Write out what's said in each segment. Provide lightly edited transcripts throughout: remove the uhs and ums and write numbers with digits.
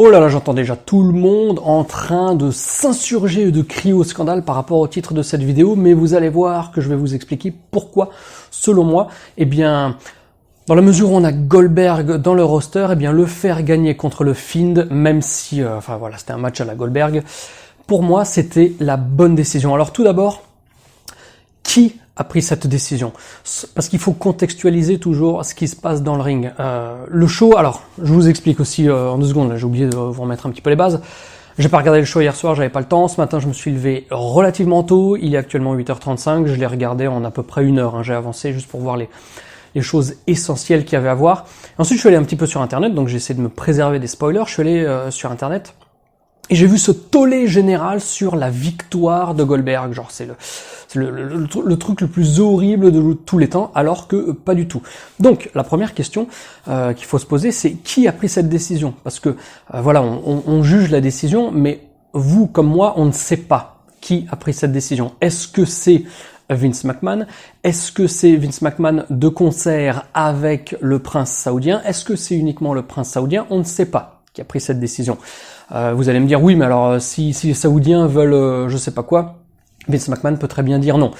Oh là là, j'entends déjà tout le monde en train de s'insurger et de crier au scandale par rapport au titre de cette vidéo, mais vous allez voir que je vais vous expliquer pourquoi, selon moi, eh bien, dans la mesure où on a Goldberg dans le roster, eh bien, le faire gagner contre le Fiend, même si, c'était un match à la Goldberg, pour moi, c'était la bonne décision. Alors tout d'abord, qui a pris cette décision? Parce qu'il faut contextualiser toujours ce qui se passe dans le ring. Le show, alors, je vous explique aussi en 2 secondes, j'ai oublié de vous remettre un petit peu les bases. J'ai pas regardé le show hier soir, j'avais pas le temps. Ce matin, je me suis levé relativement tôt. Il est actuellement 8h35. Je l'ai regardé en à peu près 1 heure. J'ai avancé juste pour voir les choses essentielles qu'il y avait à voir. Ensuite, je suis allé un petit peu sur Internet, donc j'ai essayé de me préserver des spoilers. Je suis allé sur Internet et j'ai vu ce tollé général sur la victoire de Goldberg. Genre, c'est le truc le plus horrible de tous les temps, alors que pas du tout. Donc, la première question qu'il faut se poser, c'est qui a pris cette décision? Parce que, on juge la décision, mais vous, comme moi, on ne sait pas qui a pris cette décision. Est-ce que c'est Vince McMahon? Est-ce que c'est Vince McMahon de concert avec le prince saoudien? Est-ce que c'est uniquement le prince saoudien? On ne sait pas qui a pris cette décision. Vous allez me dire, oui, mais alors si les Saoudiens veulent je sais pas quoi, Vince McMahon peut très bien dire non.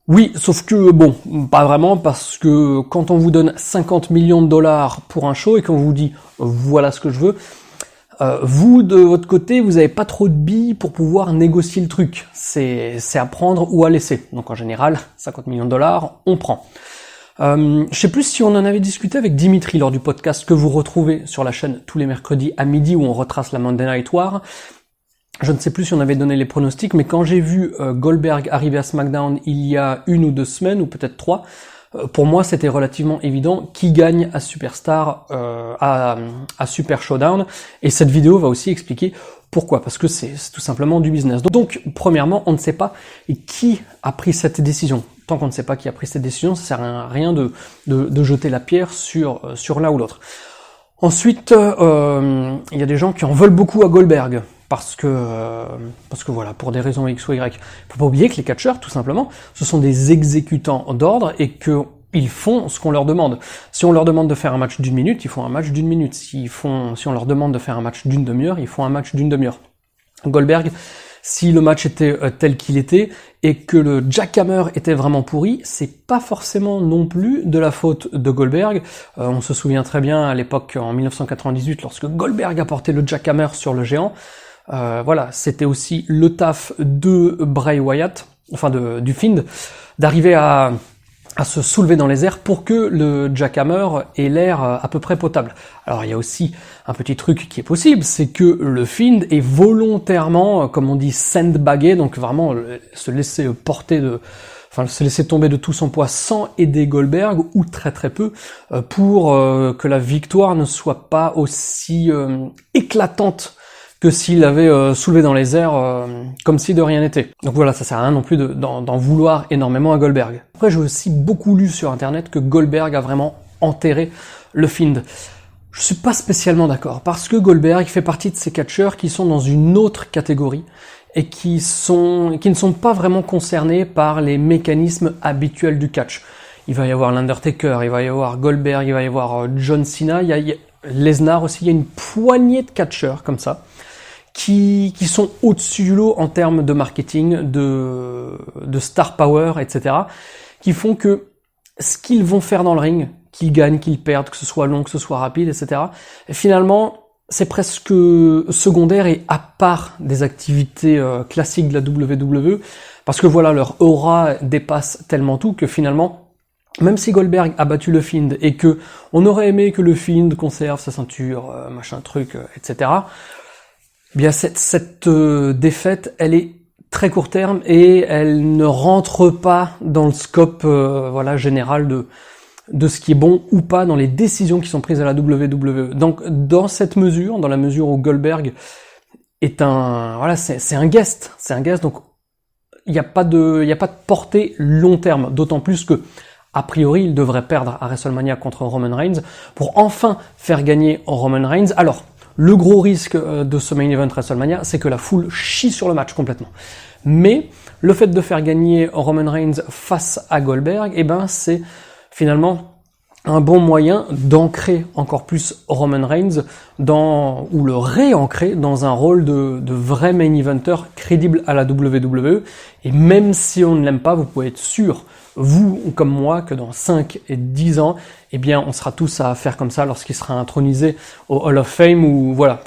Oui, sauf que, bon, pas vraiment, parce que quand on vous donne 50 millions de dollars pour un show et qu'on vous dit « voilà ce que je veux », vous, de votre côté, vous avez pas trop de billes pour pouvoir négocier le truc. C'est à prendre ou à laisser. Donc en général, 50 millions de dollars, on prend. Je sais plus si on en avait discuté avec Dimitri lors du podcast que vous retrouvez sur la chaîne tous les mercredis à midi où on retrace la Monday Night War. Je ne sais plus si on avait donné les pronostics, mais quand j'ai vu Goldberg arriver à SmackDown il y a 1 ou 2 semaines, ou peut-être 3, pour moi c'était relativement évident qui gagne à Superstar, à Super Showdown, et cette vidéo va aussi expliquer pourquoi, parce que c'est tout simplement du business. Donc, premièrement, on ne sait pas qui a pris cette décision. Tant qu'on ne sait pas qui a pris cette décision, ça sert à rien de jeter la pierre sur l'un ou l'autre. Ensuite, il y a des gens qui en veulent beaucoup à Goldberg, parce que voilà, pour des raisons X ou Y. Faut pas oublier que les catcheurs, tout simplement, ce sont des exécutants d'ordre et que ils font ce qu'on leur demande. Si on leur demande de faire un match d'1 minute, ils font un match d'1 minute. Si on leur demande de faire un match d'1 demi-heure, ils font un match d'1 demi-heure. Goldberg, si le match était tel qu'il était et que le jackhammer était vraiment pourri, c'est pas forcément non plus de la faute de Goldberg. On se souvient très bien à l'époque, en 1998, lorsque Goldberg a porté le jackhammer sur le géant. C'était aussi le taf de Bray Wyatt, du Fiend, d'arriver à se soulever dans les airs pour que le jackhammer ait l'air à peu près potable. Alors il y a aussi un petit truc qui est possible, c'est que le Fiend est volontairement, comme on dit, sandbagué, donc vraiment se laisser se laisser tomber de tout son poids sans aider Goldberg, ou très très peu, pour que la victoire ne soit pas aussi éclatante que s'il avait soulevé dans les airs comme si de rien n'était. Donc voilà, ça sert à rien non plus d'en vouloir énormément à Goldberg. Après, j'ai aussi beaucoup lu sur Internet que Goldberg a vraiment enterré le Fiend. Je suis pas spécialement d'accord, parce que Goldberg fait partie de ces catcheurs qui sont dans une autre catégorie et qui ne sont pas vraiment concernés par les mécanismes habituels du catch. Il va y avoir l'Undertaker, il va y avoir Goldberg, il va y avoir John Cena, il y a Lesnar aussi, il y a une poignée de catcheurs comme ça, qui sont au-dessus du lot en termes de marketing, de star power, etc., qui font que ce qu'ils vont faire dans le ring, qu'ils gagnent, qu'ils perdent, que ce soit long, que ce soit rapide, etc., et finalement, c'est presque secondaire et à part des activités classiques de la WWE, parce que voilà, leur aura dépasse tellement tout que finalement, même si Goldberg a battu le Fiend et que on aurait aimé que le Fiend conserve sa ceinture, machin truc, etc., bien cette défaite, elle est très court terme et elle ne rentre pas dans le scope général de ce qui est bon ou pas dans les décisions qui sont prises à la WWE. Donc dans cette mesure, dans la mesure où Goldberg est c'est un guest, donc il n'y a pas de portée long terme, d'autant plus que a priori, il devrait perdre à WrestleMania contre Roman Reigns pour enfin faire gagner Roman Reigns. Alors, le gros risque de ce main event WrestleMania, c'est que la foule chie sur le match complètement. Mais le fait de faire gagner Roman Reigns face à Goldberg, c'est finalement un bon moyen d'ancrer encore plus Roman Reigns ou le réancrer dans un rôle de vrai main eventer crédible à la WWE. Et même si on ne l'aime pas, vous pouvez être sûr, vous comme moi, que dans 5 et 10 ans, eh bien, on sera tous à faire comme ça lorsqu'il sera intronisé au Hall of Fame, où voilà,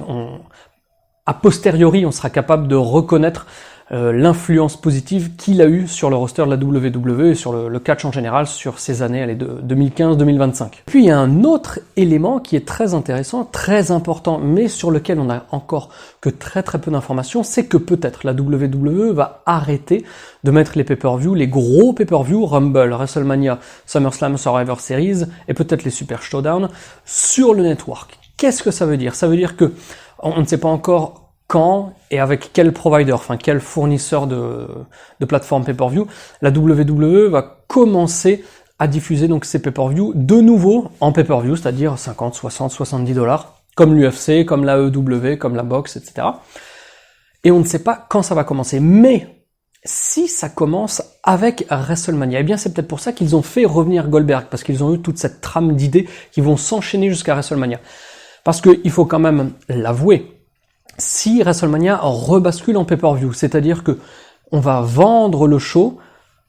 a posteriori, on sera capable de reconnaître l'influence positive qu'il a eue sur le roster de la WWE et sur le catch en général sur ces années de 2015-2025. Puis il y a un autre élément qui est très intéressant, très important, mais sur lequel on n'a encore que très peu d'informations, c'est que peut-être la WWE va arrêter de mettre les pay-per-view, les gros pay-per-view, Rumble, WrestleMania, SummerSlam, Survivor Series et peut-être les Super Showdown sur le network. Qu'est-ce que ça veut dire? Ça veut dire que on ne sait pas encore quand et avec quel provider, enfin quel fournisseur de plateforme pay-per-view, la WWE va commencer à diffuser donc ces pay-per-view de nouveau en pay-per-view, c'est-à-dire 50, 60, 70 $, comme l'UFC, comme la EW, comme la boxe, etc. Et on ne sait pas quand ça va commencer. Mais si ça commence avec WrestleMania, eh bien c'est peut-être pour ça qu'ils ont fait revenir Goldberg, parce qu'ils ont eu toute cette trame d'idées qui vont s'enchaîner jusqu'à WrestleMania. Parce qu'il faut quand même l'avouer, si WrestleMania rebascule en pay-per-view, c'est-à-dire que on va vendre le show,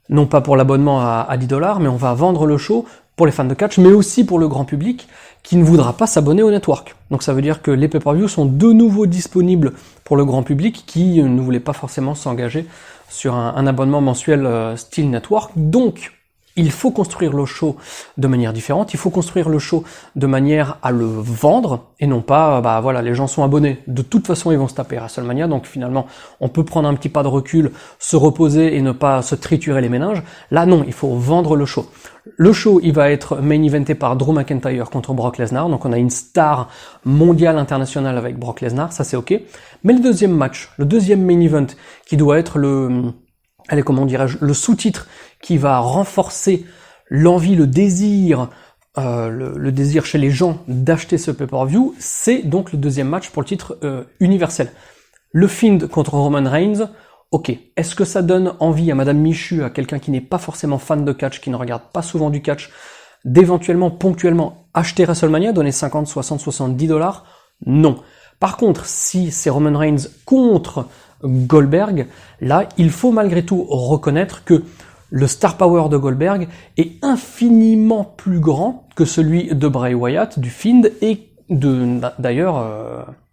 non pas pour l'abonnement à 10 $, mais on va vendre le show pour les fans de catch, mais aussi pour le grand public qui ne voudra pas s'abonner au network. Donc ça veut dire que les pay-per-view sont de nouveau disponibles pour le grand public qui ne voulait pas forcément s'engager sur un abonnement mensuel style network. Donc il faut construire le show de manière différente, il faut construire le show de manière à le vendre, et non pas, voilà, les gens sont abonnés, de toute façon ils vont se taper WrestleMania, donc finalement on peut prendre un petit pas de recul, se reposer et ne pas se triturer les méninges. Là non, il faut vendre le show. Le show, il va être main eventé par Drew McIntyre contre Brock Lesnar, donc on a une star mondiale internationale avec Brock Lesnar, ça c'est ok. Mais le deuxième match, le deuxième main event, qui doit être le sous-titre qui va renforcer l'envie, le désir chez les gens d'acheter ce pay-per-view, c'est donc le deuxième match pour le titre universel. Le Fiend contre Roman Reigns, ok. Est-ce que ça donne envie à Madame Michu, à quelqu'un qui n'est pas forcément fan de catch, qui ne regarde pas souvent du catch, d'éventuellement, ponctuellement, acheter WrestleMania, donner 50, 60, 70 $? Non. Par contre, si c'est Roman Reigns contre Goldberg, là, il faut malgré tout reconnaître que le star power de Goldberg est infiniment plus grand que celui de Bray Wyatt, du Fiend, et d'ailleurs,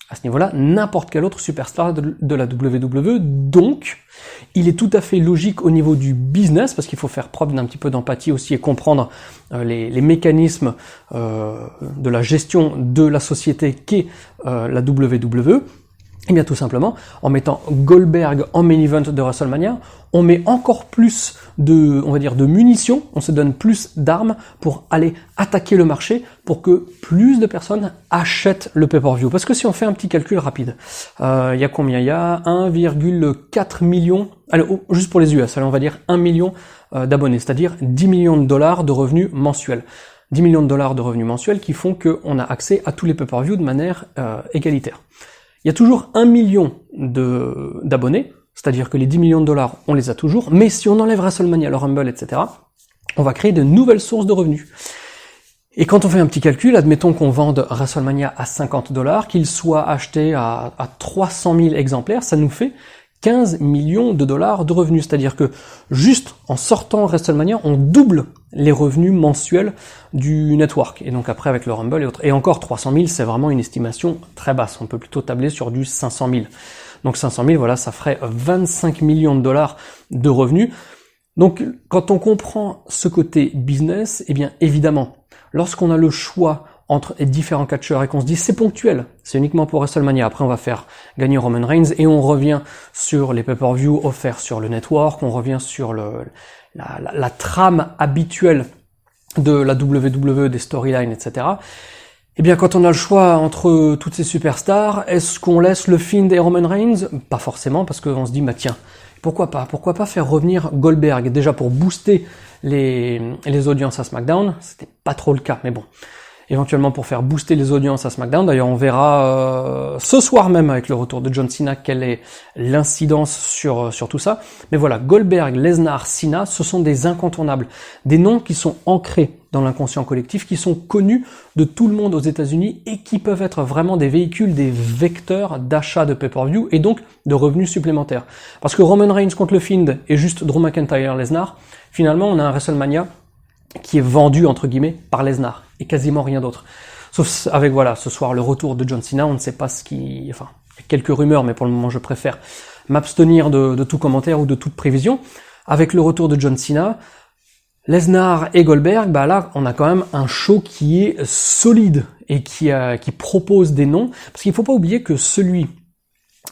à ce niveau-là, n'importe quel autre superstar de la WWE. Donc, il est tout à fait logique au niveau du business, parce qu'il faut faire preuve d'un petit peu d'empathie aussi et comprendre les mécanismes de la gestion de la société qu'est la WWE. Et bien tout simplement, en mettant Goldberg en main event de WrestleMania, on met encore plus de munitions, on se donne plus d'armes pour aller attaquer le marché, pour que plus de personnes achètent le pay-per-view. Parce que si on fait un petit calcul rapide, il y a combien? Il y a 1,4 million, allez, juste pour les US, allez, on va dire 1 million d'abonnés, c'est-à-dire 10 millions de dollars de revenus mensuels. 10 millions de dollars de revenus mensuels qui font qu'on a accès à tous les pay-per-view de manière égalitaire. Il y a toujours 1 million d'abonnés, c'est-à-dire que les 10 millions de dollars, on les a toujours, mais si on enlève WrestleMania, le Rumble, etc., on va créer de nouvelles sources de revenus. Et quand on fait un petit calcul, admettons qu'on vende WrestleMania à 50 $, qu'il soit acheté à 300 000 exemplaires, ça nous fait 15 millions de dollars de revenus. C'est-à-dire que juste en sortant WrestleMania, on double les revenus mensuels du network. Et donc après avec le Rumble et autres. Et encore 300 000, c'est vraiment une estimation très basse. On peut plutôt tabler sur du 500 000. Donc 500 000, voilà, ça ferait 25 millions de dollars de revenus. Donc quand on comprend ce côté business, eh bien évidemment, lorsqu'on a le choix entre différents catcheurs et qu'on se dit c'est ponctuel, c'est uniquement pour WrestleMania, après on va faire gagner Roman Reigns et on revient sur les pay-per-view offerts sur le network, on revient sur la trame habituelle de la WWE, des storylines, etc. Eh bien quand on a le choix entre toutes ces superstars, est-ce qu'on laisse le Fiend et Roman Reigns? Pas forcément, parce qu'on se dit bah tiens, pourquoi pas faire revenir Goldberg, déjà pour booster les audiences à SmackDown, c'était pas trop le cas, mais bon. Éventuellement pour faire booster les audiences à SmackDown. D'ailleurs, on verra ce soir même avec le retour de John Cena quelle est l'incidence sur tout ça. Mais voilà, Goldberg, Lesnar, Cena, ce sont des incontournables, des noms qui sont ancrés dans l'inconscient collectif, qui sont connus de tout le monde aux États-Unis et qui peuvent être vraiment des véhicules, des vecteurs d'achat de pay-per-view et donc de revenus supplémentaires. Parce que Roman Reigns contre le Fiend et juste Drew McIntyre, Lesnar, finalement on a un WrestleMania qui est vendu entre guillemets par Lesnar et quasiment rien d'autre. Sauf avec voilà, ce soir le retour de John Cena, on ne sait pas ce qui... Enfin, il y a quelques rumeurs, mais pour le moment je préfère m'abstenir de tout commentaire ou de toute prévision. Avec le retour de John Cena, Lesnar et Goldberg, bah là on a quand même un show qui est solide et qui propose des noms, parce qu'il faut pas oublier que celui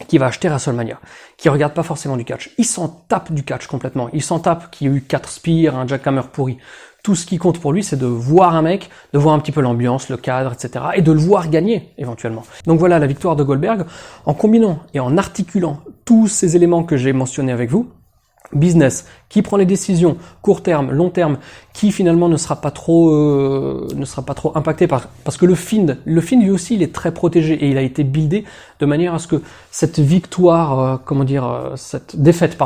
qui va acheter WrestleMania, qui regarde pas forcément du catch, il s'en tape du catch complètement, il s'en tape qu'il y a eu 4 spears, un jackhammer pourri. Tout ce qui compte pour lui, c'est de voir un mec, de voir un petit peu l'ambiance, le cadre, etc. et de le voir gagner, éventuellement. Donc voilà la victoire de Goldberg, en combinant et en articulant tous ces éléments que j'ai mentionnés avec vous. Business, qui prend les décisions, court terme, long terme, qui finalement ne sera pas trop impacté parce que le Fiend lui aussi il est très protégé et il a été buildé de manière à ce que cette victoire, cette défaite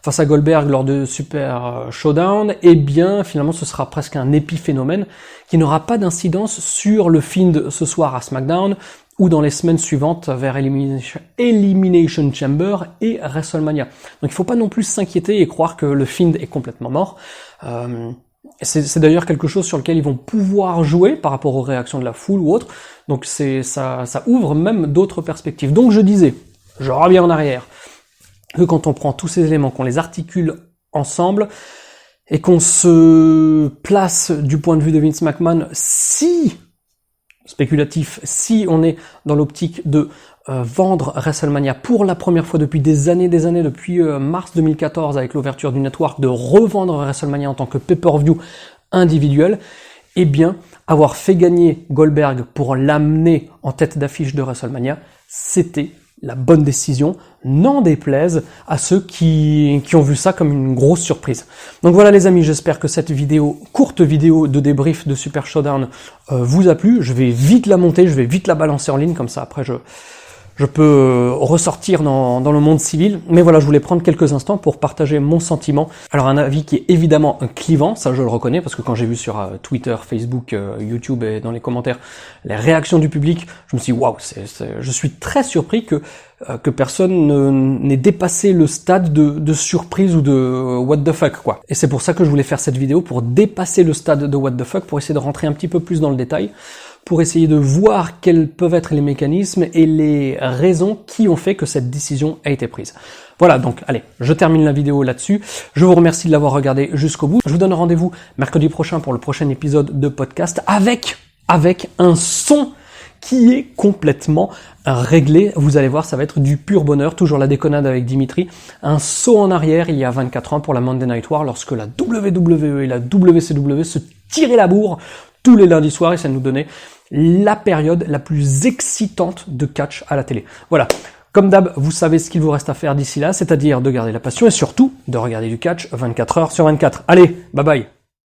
face à Goldberg lors de Super Showdown, eh bien finalement ce sera presque un épiphénomène qui n'aura pas d'incidence sur le Fiend ce soir à SmackDown ou dans les semaines suivantes vers Elimination Chamber et WrestleMania. Donc il faut pas non plus s'inquiéter et croire que le Fiend est complètement mort. C'est d'ailleurs quelque chose sur lequel ils vont pouvoir jouer par rapport aux réactions de la foule ou autre. Donc ça ouvre même d'autres perspectives. Donc je disais, je reviens en arrière, que quand on prend tous ces éléments, qu'on les articule ensemble, et qu'on se place du point de vue de Vince McMahon, spéculatif, si on est dans l'optique de vendre WrestleMania pour la première fois depuis des années, depuis mars 2014 avec l'ouverture du network, de revendre WrestleMania en tant que pay-per-view individuel, eh bien, avoir fait gagner Goldberg pour l'amener en tête d'affiche de WrestleMania, c'était la bonne décision, n'en déplaise à ceux qui ont vu ça comme une grosse surprise. Donc voilà les amis, j'espère que cette courte vidéo de débrief de Super Showdown vous a plu. Je vais vite la monter, je vais vite la balancer en ligne, comme ça après je peux ressortir dans le monde civil. Mais voilà, je voulais prendre quelques instants pour partager mon sentiment. Alors un avis qui est évidemment clivant, ça je le reconnais, parce que quand j'ai vu sur Twitter, Facebook, YouTube et dans les commentaires les réactions du public, je me suis dit waouh, je suis très surpris que personne n'ait dépassé le stade de surprise ou de what the fuck quoi. Et c'est pour ça que je voulais faire cette vidéo, pour dépasser le stade de what the fuck, pour essayer de rentrer un petit peu plus dans le détail, pour essayer de voir quels peuvent être les mécanismes et les raisons qui ont fait que cette décision a été prise. Voilà, donc allez, je termine la vidéo là-dessus. Je vous remercie de l'avoir regardé jusqu'au bout. Je vous donne rendez-vous mercredi prochain pour le prochain épisode de podcast avec un son qui est complètement réglé. Vous allez voir, ça va être du pur bonheur. Toujours la déconnade avec Dimitri. Un saut en arrière il y a 24 ans pour la Monday Night War, lorsque la WWE et la WCW se tiraient la bourre tous les lundis soirs, et ça nous donnait la période la plus excitante de catch à la télé. Voilà. Comme d'hab, vous savez ce qu'il vous reste à faire d'ici là, c'est-à-dire de garder la passion et surtout de regarder du catch 24 heures sur 24. Allez, bye bye.